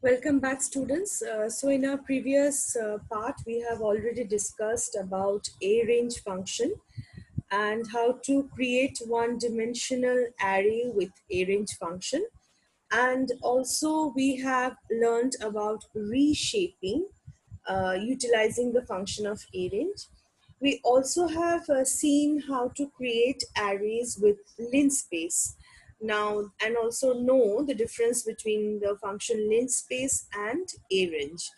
Welcome back, students. So in our previous part, we have already discussed about arange function and how to create one-dimensional array with arange function. And also we have learned about reshaping utilizing the function of arange. We also have seen how to create arrays with linspace now, and also know the difference between the function linspace and arange.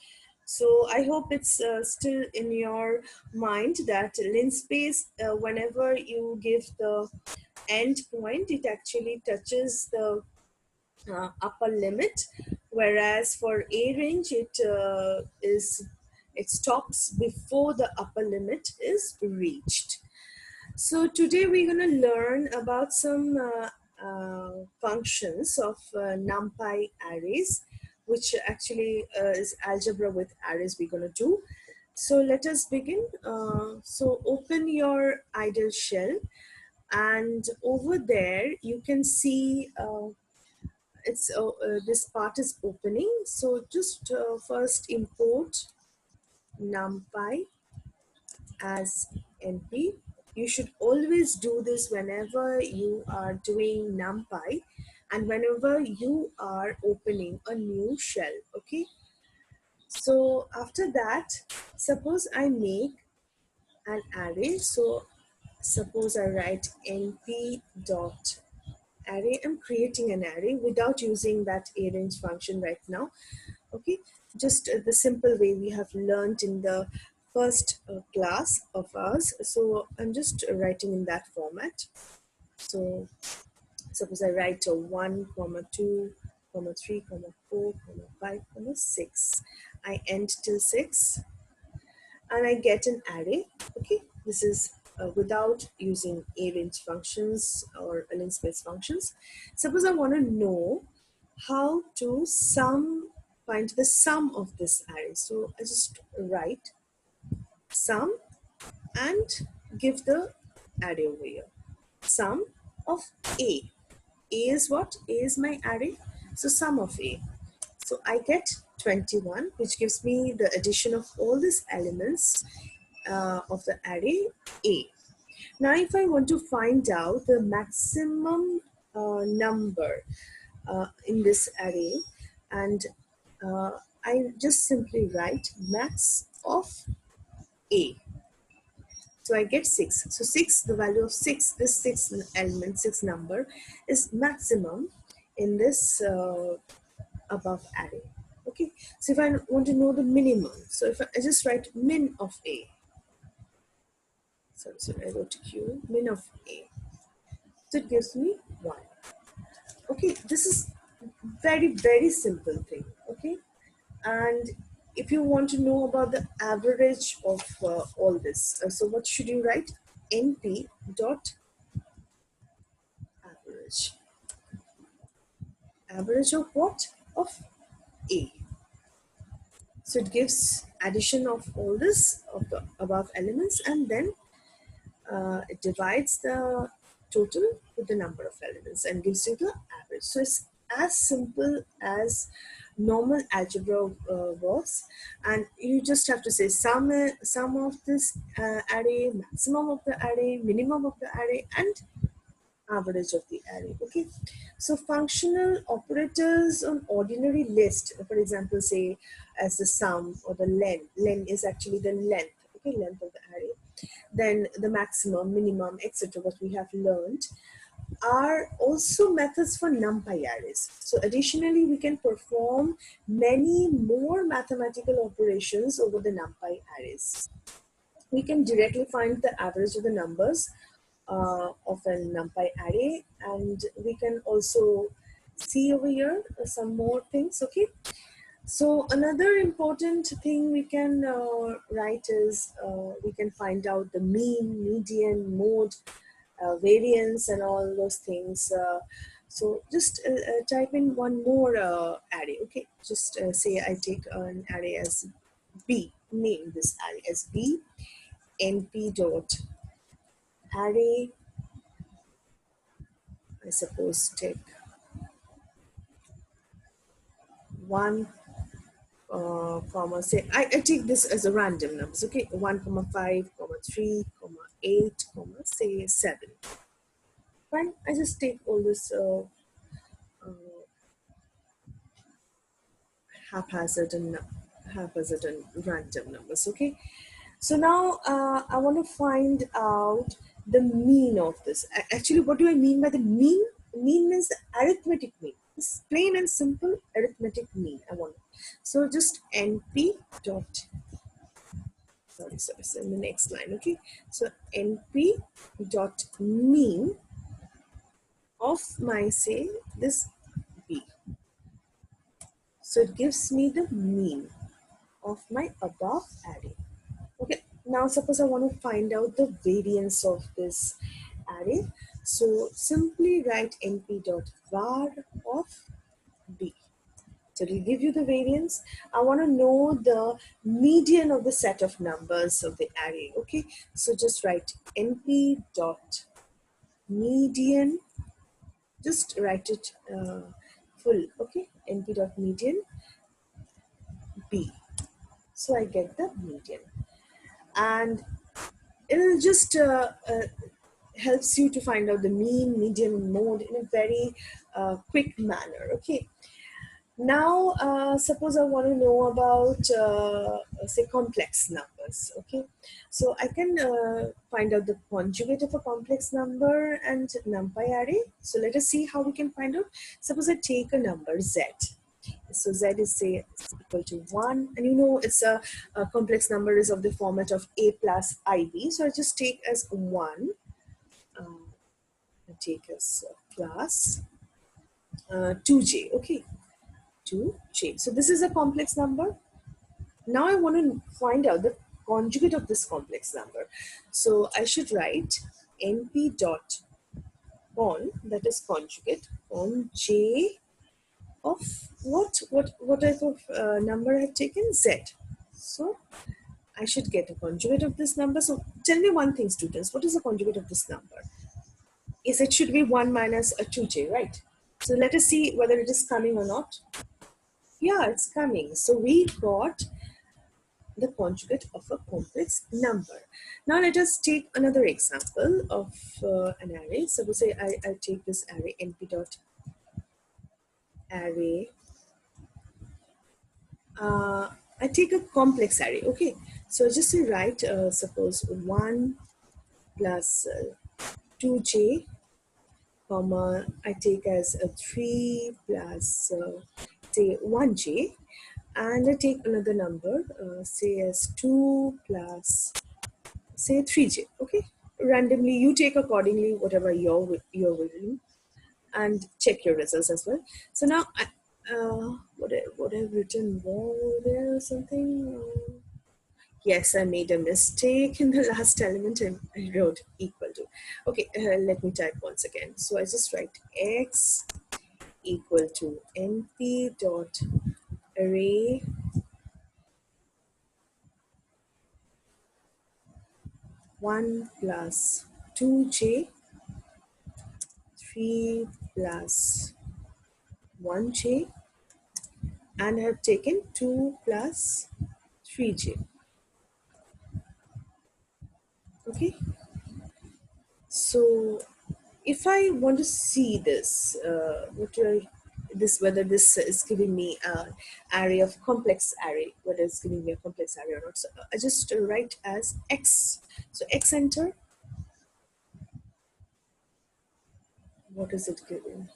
So I hope it's still in your mind that linspace, whenever you give the end point, it actually touches the upper limit, whereas for arange it stops before the upper limit is reached. So today we're going to learn about some functions of NumPy arrays, which actually is algebra with arrays we're going to do. So let us begin. So open your idle shell, and over there you can see this part is opening. So just first import numpy as np. You should always do this whenever you are doing numpy and whenever you are opening a new shell. Okay, so after that, suppose I make an array. So suppose I write np dot array. I'm creating an array without using that arange function right now. Okay, just the simple way we have learned in the first class of ours. So I'm just writing in that format. So suppose I write a 1 comma 2 comma 3 comma 4 comma 5 comma 6. I end till 6 and I get an array. Okay, this is without using arange functions or linspace functions. Suppose I want to know how to find the sum of this array. So I just write sum and give the array over here. Sum of A. A is what? A is my array. So sum of A. So I get 21, which gives me the addition of all these elements of the array A. Now, if I want to find out the maximum number in this array, and I just simply write max of A. So I get 6. So 6, the value of 6, this 6 element, 6 number is maximum in this above array. Okay, so if I want to know the minimum, so if I just write min of A, so I go to Q, min of A, so it gives me 1. Okay, this is very simple thing. Okay, and if you want to know about the average of all this, so what should you write? np dot average. Average of what? Of A. So it gives addition of all this of the above elements, and then it divides the total with the number of elements and gives you the average. So it's as simple as normal algebra works, and you just have to say sum of this array, maximum of the array, minimum of the array, and average of the array. Okay, so functional operators on ordinary list, for example, say as the sum or the len is actually the length. Okay, length of the array, then the maximum, minimum, etc., what we have learned, are also methods for NumPy arrays. So additionally, we can perform many more mathematical operations over the NumPy arrays. We can directly find the average of the numbers of a NumPy array, and we can also see over here some more things. Okay, so another important thing we can write is we can find out the mean, median, mode, variance, and all those things. So just type in one more array. Okay, just say I take an array as B. Name this array as B. np dot array. I suppose take 1 comma, say I take this as a random numbers, okay, 1 comma 5 comma 3 comma 8 comma say 7. Fine, I just take all this haphazard and random numbers, okay. So now I want to find out the mean of this. Actually, what do I mean by the mean? Mean means the arithmetic mean. It's plain and simple arithmetic mean. I want. So just np dot. Sorry. In the next line, okay. So np dot mean of my say this b. So it gives me the mean of my above array. Okay, now suppose I want to find out the variance of this array. So simply write np.var of b. So it will give you the variance. I want to know the median of the set of numbers of the array. Okay, so just write np.median. Just write it full. Okay, np.median b. So I get the median. And it'll just helps you to find out the mean, median, and mode in a very quick manner. Okay. Now, suppose I want to know about, say, complex numbers. Okay. So I can find out the conjugate of a complex number and NumPy array. So let us see how we can find out. Suppose I take a number z. So z is say equal to 1, and you know it's a complex number is of the format of a plus ib. So I just take as 1. I take as plus 2j. Okay, 2j. So this is a complex number. Now I want to find out the conjugate of this complex number. So I should write np dot con, that is conjugate, on j of what type of number I have taken? Z. So I should get a conjugate of this number. So tell me one thing, students, what is the conjugate of this number? Yes, it should be 1 minus a 2j, right? So let us see whether it is coming or not. Yeah, it's coming. So we got the conjugate of a complex number. Now let us take another example of an array. Suppose I take this array np dot array. I take a complex array. Okay, so just to write suppose 1 plus 2j comma I take as a 3 plus say 1j, and I take another number say as 2 plus say 3j. Okay, randomly you take accordingly whatever you're willing, and check your results as well. So now what I've written wrong there or something. Yes, I made a mistake in the last element and I wrote equal to. Okay, let me type once again. So I just write x equal to np dot array 1 plus 2j 3 plus 1j, and I have taken 2 plus 3j. Okay, so if I want to see this, whether this is giving me an array of complex array, whether it's giving me a complex array or not. So I just write as x. So x enter. What is it giving?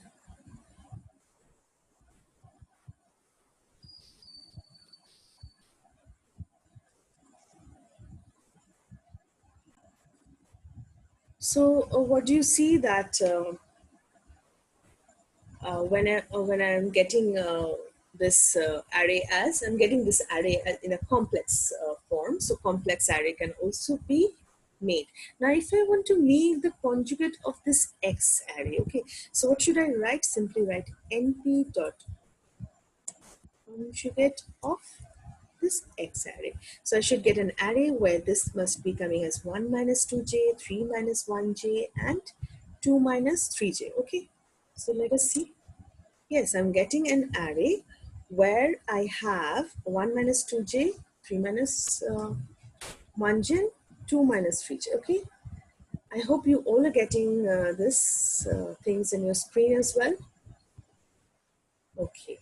So what do you see that when I'm getting this array as I'm getting this array in a complex form. So complex array can also be made. Now if I want to make the conjugate of this x array, okay, so what should I write? Simply write np dot conjugate of this x array. So I should get an array where this must be coming as 1 minus 2j, 3 minus 1j, and 2 minus 3j. Okay, so let us see. Yes, I'm getting an array where I have 1 minus 2j, 3 minus 1j, 2 minus 3j. Okay, I hope you all are getting this things in your screen as well. Okay.